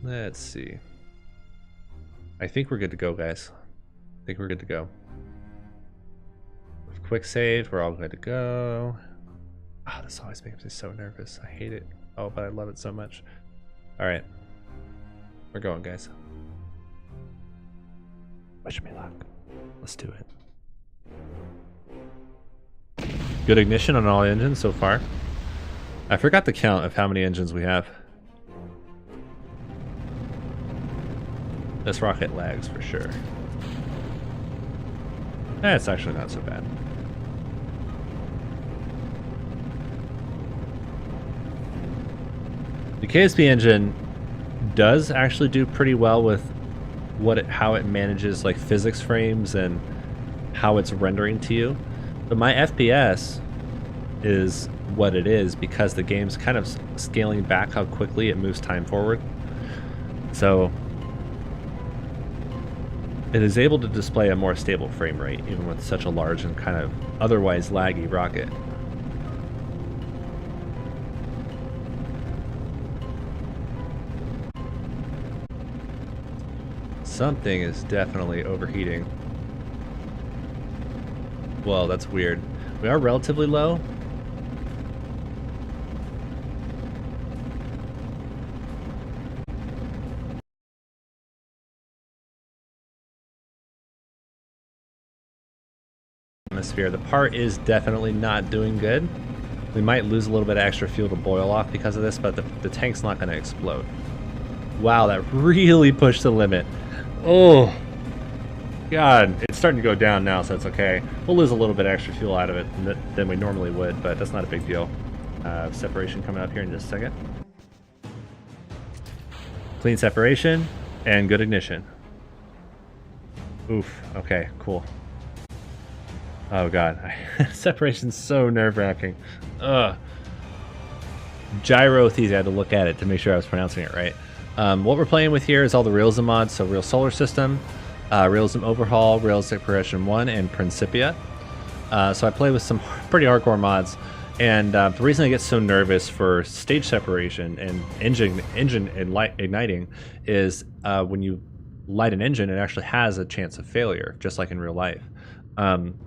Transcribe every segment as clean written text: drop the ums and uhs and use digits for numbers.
Let's see. I think we're good to go, guys. I think we're good to go. Quick save, we're all good to go. Ah, this always makes me so nervous. I hate it. Oh, but I love it so much. All right. We're going, guys. Wish me luck. Let's do it. Good ignition on all engines so far. I forgot the count of how many engines we have. This rocket lags for sure. It's actually not so bad. The KSP engine does actually do pretty well with how it manages like physics frames and how it's rendering to you. But my FPS is what it is because the game's kind of scaling back how quickly it moves time forward. So it is able to display a more stable frame rate even with such a large and kind of otherwise laggy rocket. Something is definitely overheating. Well, that's weird. We are relatively low. Atmosphere. The part is definitely not doing good. We might lose a little bit of extra fuel to boil off because of this, but the tank's not going to explode. Wow, that really pushed the limit. Oh, God, it's starting to go down now, so it's okay. We'll lose a little bit extra fuel out of it than we normally would, but that's not a big deal. Separation coming up here in just a second. Clean separation and good ignition. Oof, okay, cool. Oh, God. Separation's so nerve-wracking. Ugh. Gyro-These, I had to look at it to make sure I was pronouncing it right. What we're playing with here is all the Realism mods, so Real Solar System, Realism Overhaul, Realistic Progression 1, and Principia. So I play with some pretty hardcore mods, and the reason I get so nervous for stage separation and engine igniting is when you light an engine, it actually has a chance of failure, just like in real life.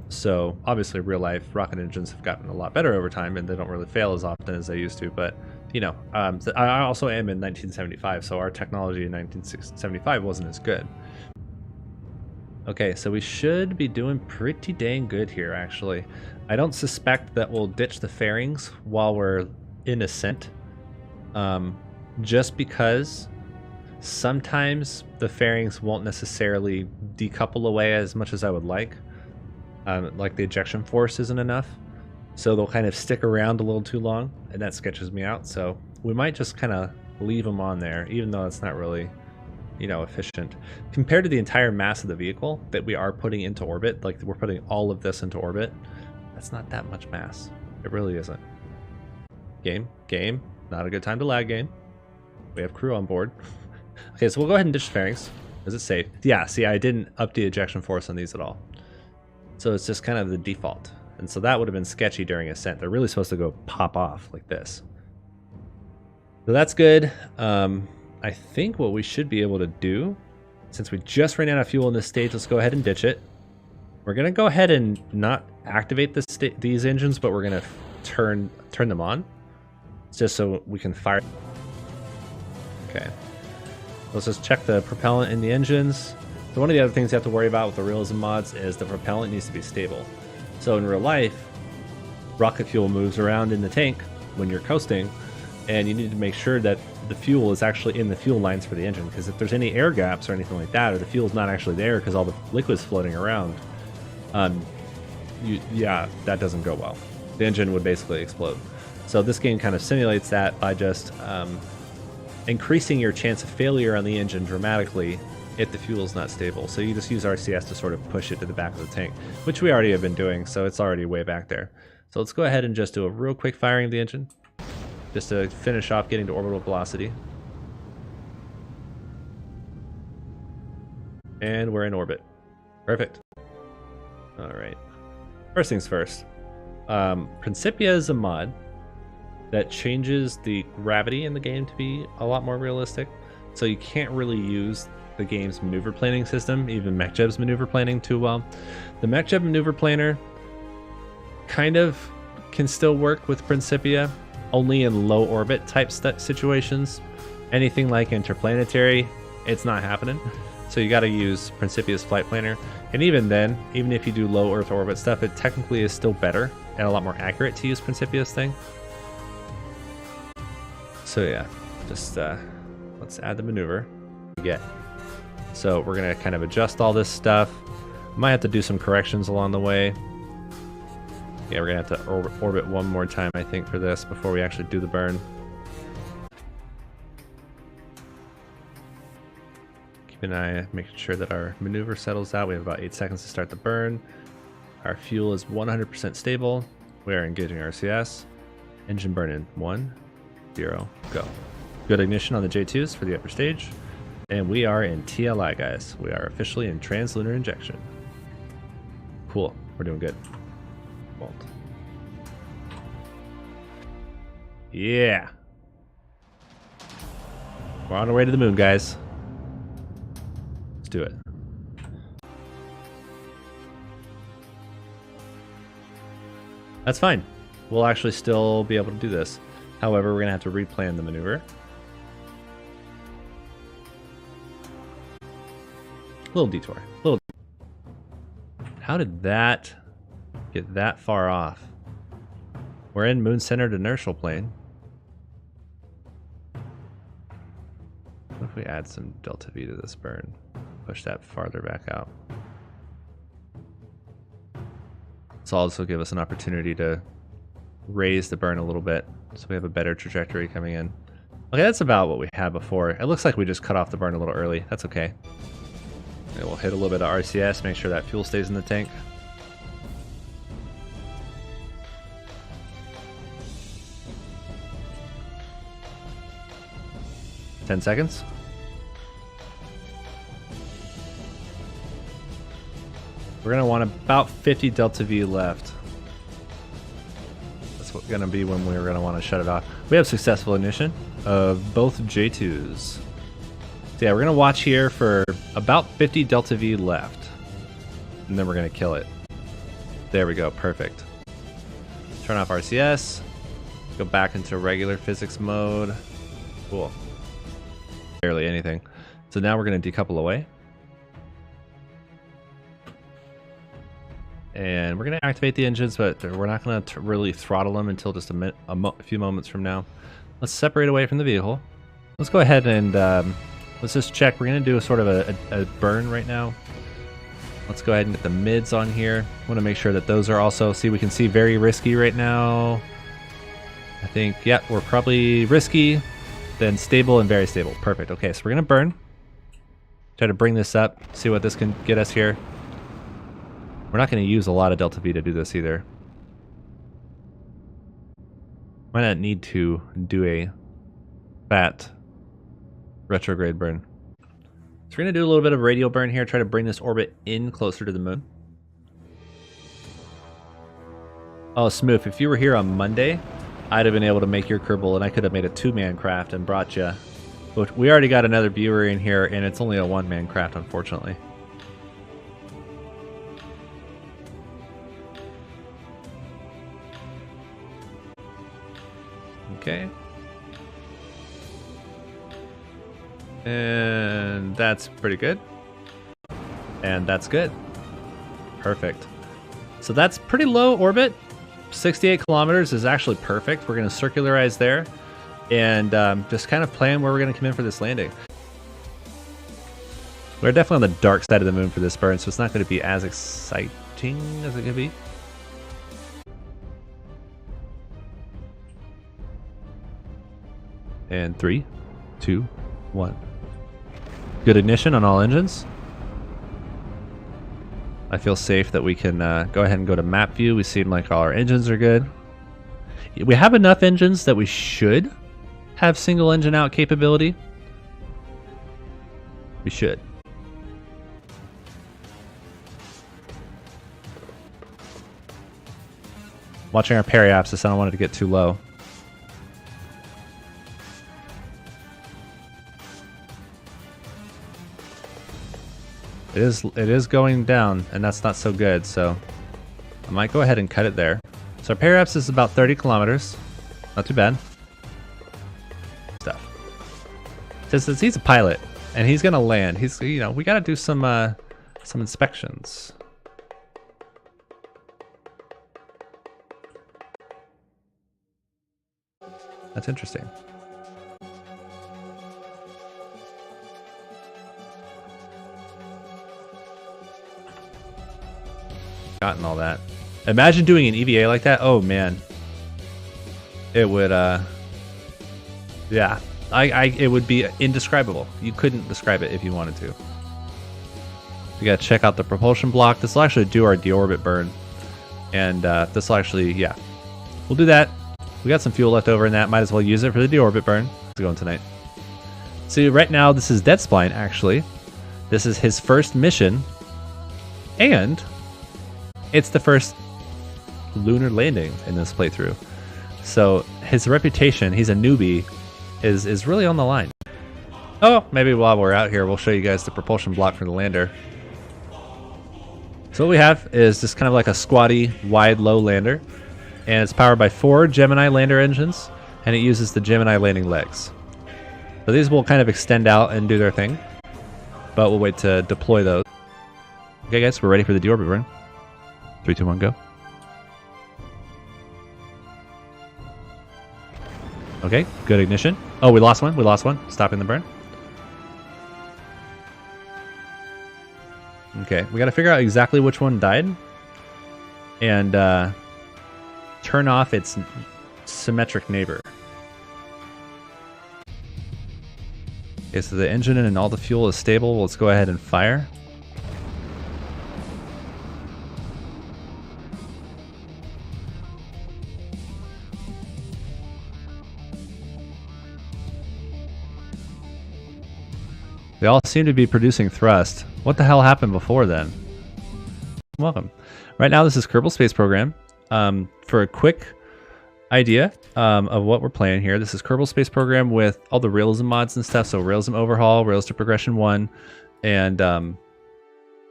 So obviously real life rocket engines have gotten a lot better over time and they don't really fail as often as they used to, but you know, I also am in 1975, so our technology in 1975 wasn't as good. Okay, so we should be doing pretty dang good here, actually. I don't suspect that we'll ditch the fairings while we're in ascent, just because sometimes the fairings won't necessarily decouple away as much as I would like the ejection force isn't enough. So they'll kind of stick around a little too long, and that sketches me out. So we might just kind of leave them on there, even though it's not really, you know, efficient. Compared to the entire mass of the vehicle that we are putting into orbit, like we're putting all of this into orbit, that's not that much mass. It really isn't. Game, not a good time to lag, game. We have crew on board. Okay, so we'll go ahead and ditch the fairings. Is it safe? Yeah, see, I didn't up the ejection force on these at all. So it's just kind of the default. And so that would have been sketchy during ascent. They're really supposed to go pop off like this. So that's good. I think what we should be able to do, since we just ran out of fuel in this stage, let's go ahead and ditch it. We're going to go ahead and not activate these engines, but we're going to turn them on. Just so we can fire. Okay. Let's just check the propellant in the engines. So one of the other things you have to worry about with the realism mods is the propellant needs to be stable. So in real life, rocket fuel moves around in the tank when you're coasting, and you need to make sure that the fuel is actually in the fuel lines for the engine, because if there's any air gaps or anything like that, or the fuel's not actually there because all the liquid's floating around, yeah, that doesn't go well. The engine would basically explode. So this game kind of simulates that by just increasing your chance of failure on the engine dramatically if the fuel is not stable. So you just use RCS to sort of push it to the back of the tank, which we already have been doing, so it's already way back there. So let's go ahead and just do a real quick firing of the engine, just to finish off getting to orbital velocity. And we're in orbit. Perfect. All right. First things first. Principia is a mod that changes the gravity in the game to be a lot more realistic. so you can't really use the game's maneuver planning system, even MechJeb's maneuver planning, too well. The MechJeb maneuver planner kind of can still work with Principia, only in low orbit type situations. Anything like interplanetary, it's not happening. So you got to use Principia's flight planner. And even then, even if you do low Earth orbit stuff, it technically is still better and a lot more accurate to use Principia's thing. So yeah, just let's add the maneuver we get. So we're gonna kind of adjust all this stuff. Might have to do some corrections along the way. Yeah, we're gonna have to orbit one more time, I think, for this before we actually do the burn. Keep an eye, making sure that our maneuver settles out. We have about 8 seconds to start the burn. Our fuel is 100% stable. We are engaging RCS. Engine burn in 1, 0, go. Good ignition on the J2s for the upper stage. And we are in TLI, guys. We are officially in translunar injection. Cool, we're doing good. Vault. Yeah. We're on our way to the moon, guys. Let's do it. That's fine. We'll actually still be able to do this. However, we're gonna have to replan the maneuver. Little detour. How did that get that far off? We're in moon-centered inertial plane. What if we add some delta V to this burn? Push that farther back out. This will also give us an opportunity to raise the burn a little bit so we have a better trajectory coming in. Okay, that's about what we had before. It looks like we just cut off the burn a little early. That's okay. And we'll hit a little bit of RCS, make sure that fuel stays in the tank. Ten seconds. We're gonna want about 50 delta V left. That's what's gonna be when we're gonna want to shut it off. We have successful ignition of both J2s. So yeah, we're gonna watch here for about 50 delta V left, and then we're gonna kill it. There we go, perfect. Turn off RCS, go back into regular physics mode. Cool. Barely anything. So now we're gonna decouple away. And we're gonna activate the engines, but we're not gonna really throttle them until just a few moments from now. Let's separate away from the vehicle. Let's go ahead and let's just check. We're going to do a sort of a burn right now. Let's go ahead and get the mids on here. I want to make sure that those are also, see, we can see very risky right now. I think, yeah, we're probably risky, then stable and very stable. Perfect. Okay, so we're going to burn. Try to bring this up, see what this can get us here. We're not going to use a lot of delta V to do this either. Might not need to do a fat retrograde burn. So we're going to do a little bit of radial burn here, try to bring this orbit in closer to the moon. Oh, Smooth, if you were here on Monday, I'd have been able to make your Kerbal, and I could have made a 2-man craft and brought you. But we already got another viewer in here, and it's only a 1-man craft, unfortunately. Okay. And that's pretty good. And that's good. Perfect. So that's pretty low orbit. 68 kilometers is actually perfect. We're going to circularize there and just kind of plan where we're going to come in for this landing. We're definitely on the dark side of the moon for this burn, so it's not going to be as exciting as it could be. And 3, 2, 1. Good ignition on all engines. I feel safe that we can go ahead and go to map view. We seem like all our engines are good. We have enough engines that we should have single engine out capability. We should. Watching our periapsis, I don't want it to get too low. It is going down, and that's not so good, so I might go ahead and cut it there. So our periapse is about 30 kilometers. Not too bad. Stuff. Since he's a pilot, and he's gonna land, we gotta do some inspections. That's interesting. Gotten all that. Imagine doing an E.V.A like that. Oh man, it would. Yeah, it would be indescribable. You couldn't describe it if you wanted to. We gotta check out the propulsion block. This will actually do our deorbit burn, and this will actually, yeah, we'll do that. We got some fuel left over in that. Might as well use it for the deorbit burn. It's going tonight. See, right now this is Deadspline. Actually, this is his first mission, and it's the first lunar landing in this playthrough. So his reputation, he's a newbie, is really on the line. Oh, maybe while we're out here, we'll show you guys the propulsion block for the lander. So what we have is just kind of like a squatty, wide, low lander. And it's powered by 4 Gemini lander engines, and it uses the Gemini landing legs. So these will kind of extend out and do their thing, but we'll wait to deploy those. Okay guys, we're ready for the deorbit burn. 3, 2, 1, go. Okay, good ignition. Oh, we lost one. Stopping the burn. Okay, we gotta figure out exactly which one died. And turn off its symmetric neighbor. Okay, so the engine and all the fuel is stable. Let's go ahead and fire. They all seem to be producing thrust. What the hell happened before then? Welcome. Right now this is Kerbal Space Program. For a quick idea of what we're playing here, this is Kerbal Space Program with all the realism mods and stuff. So Realism Overhaul, Realistic Progression 1, and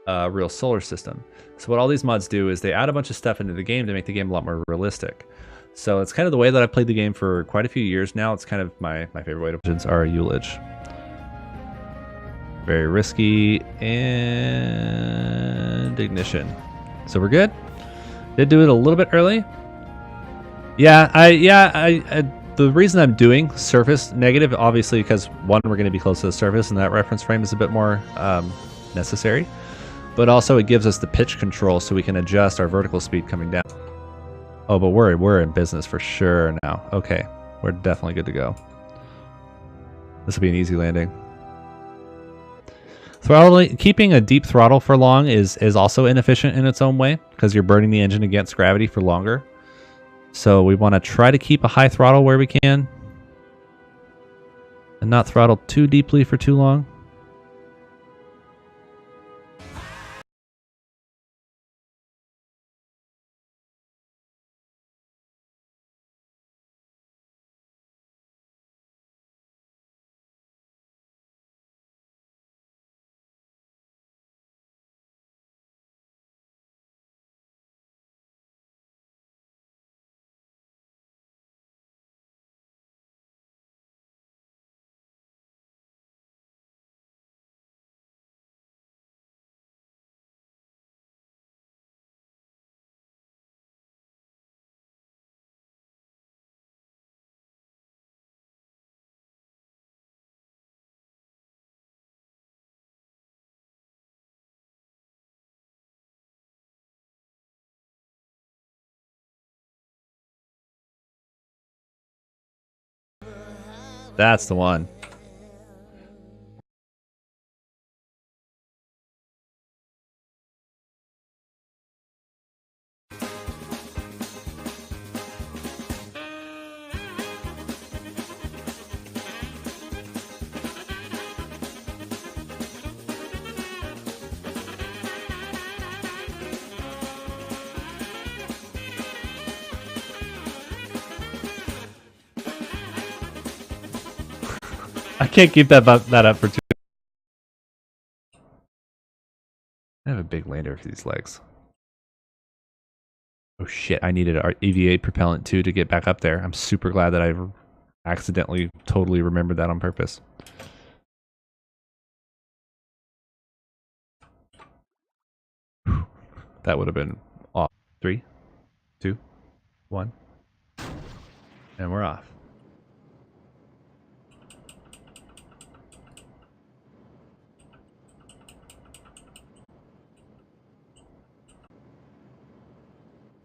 Real Solar System. So what all these mods do is they add a bunch of stuff into the game to make the game a lot more realistic. So it's kind of the way that I've played the game for quite a few years now. It's kind of my favorite way to play are Ullage. Very risky, and ignition. So we're good. Did do it a little bit early. Yeah, the reason I'm doing surface negative, obviously, because one, we're going to be close to the surface, and that reference frame is a bit more necessary. But also, it gives us the pitch control, so we can adjust our vertical speed coming down. Oh, but we're in business for sure now. Okay, we're definitely good to go. This will be an easy landing. Keeping a deep throttle for long is also inefficient in its own way, because you're burning the engine against gravity for longer. So we want to try to keep a high throttle where we can, and not throttle too deeply for too long. That's the one. I can't keep that up for too I have a big lander for these legs. Oh shit, I needed our E.V.A propellant too to get back up there. I'm super glad that I accidentally totally remembered that on purpose. That would have been off. 3, 2, 1. And we're off.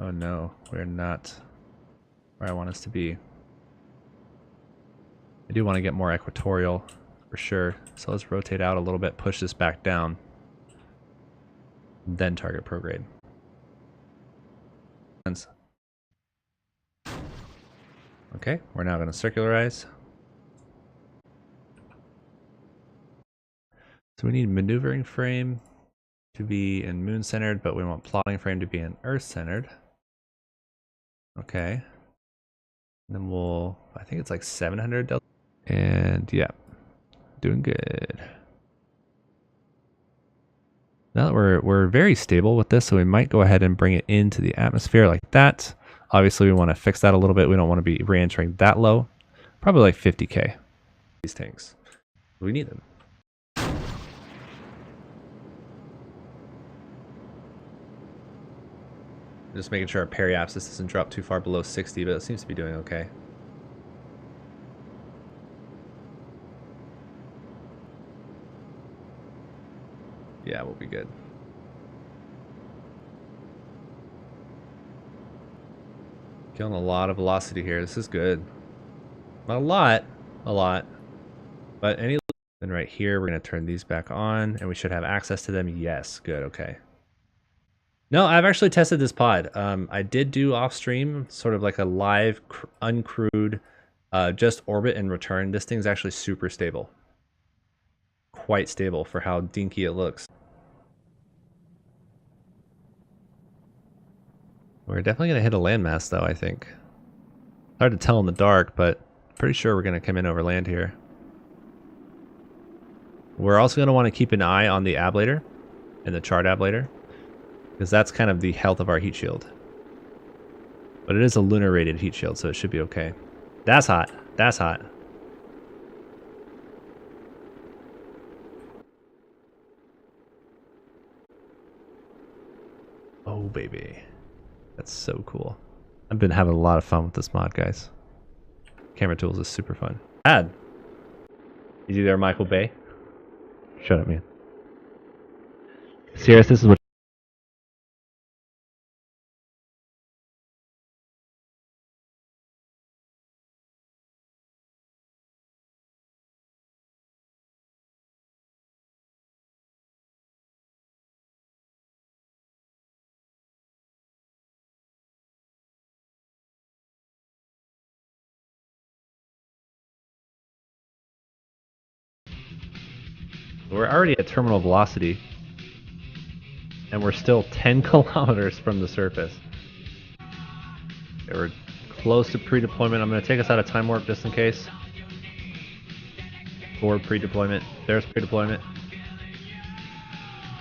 Oh no, we're not where I want us to be. I do want to get more equatorial for sure. So let's rotate out a little bit, push this back down, then target prograde. Okay, we're now going to circularize. So we need maneuvering frame to be in moon centered, but we want plotting frame to be in earth centered. Okay. And then we'll, I think it's like 700 delta. And yeah, doing good. Now that we're very stable with this, so we might go ahead and bring it into the atmosphere like that. Obviously, we want to fix that a little bit. We don't want to be re-entering that low. Probably like 50K. These tanks. We need them. Just making sure our periapsis doesn't drop too far below 60, but it seems to be doing okay. Yeah, we'll be good. Killing a lot of velocity here. This is good. Not a lot. But any... Then right here, we're going to turn these back on, and we should have access to them. Yes, good, okay. No, I've actually tested this pod. I did do off stream, sort of like a live, uncrewed, just orbit and return. This thing's actually super stable. Quite stable for how dinky it looks. We're definitely going to hit a landmass though, I think. Hard to tell in the dark, but pretty sure we're going to come in over land here. We're also going to want to keep an eye on the ablator and the chart ablator, because that's kind of the health of our heat shield. But it is a lunar rated heat shield, so it should be okay. That's hot. That's hot. Oh, baby. That's so cool. I've been having a lot of fun with this mod, guys. Camera tools is super fun. Ad. Is he there, Michael Bay? Shut up, man. Serious, this is what... We're already at terminal velocity, and we're still 10 kilometers from the surface. Okay, we're close to pre-deployment. I'm going to take us out of time warp just in case. Forward pre-deployment. There's pre-deployment.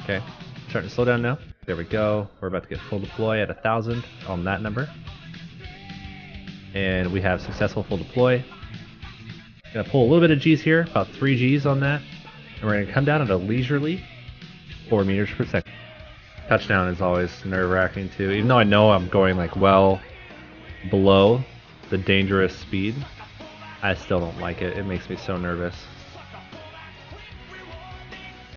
Okay, starting to slow down now. There we go. We're about to get full deploy at 1,000 on that number. And we have successful full deploy. Gonna pull a little bit of G's here, about 3 G's on that. And we're gonna come down at a leisurely 4 meters per second. Touchdown is always nerve-wracking too. Even though I know I'm going like well below the dangerous speed, I still don't like it. It makes me so nervous.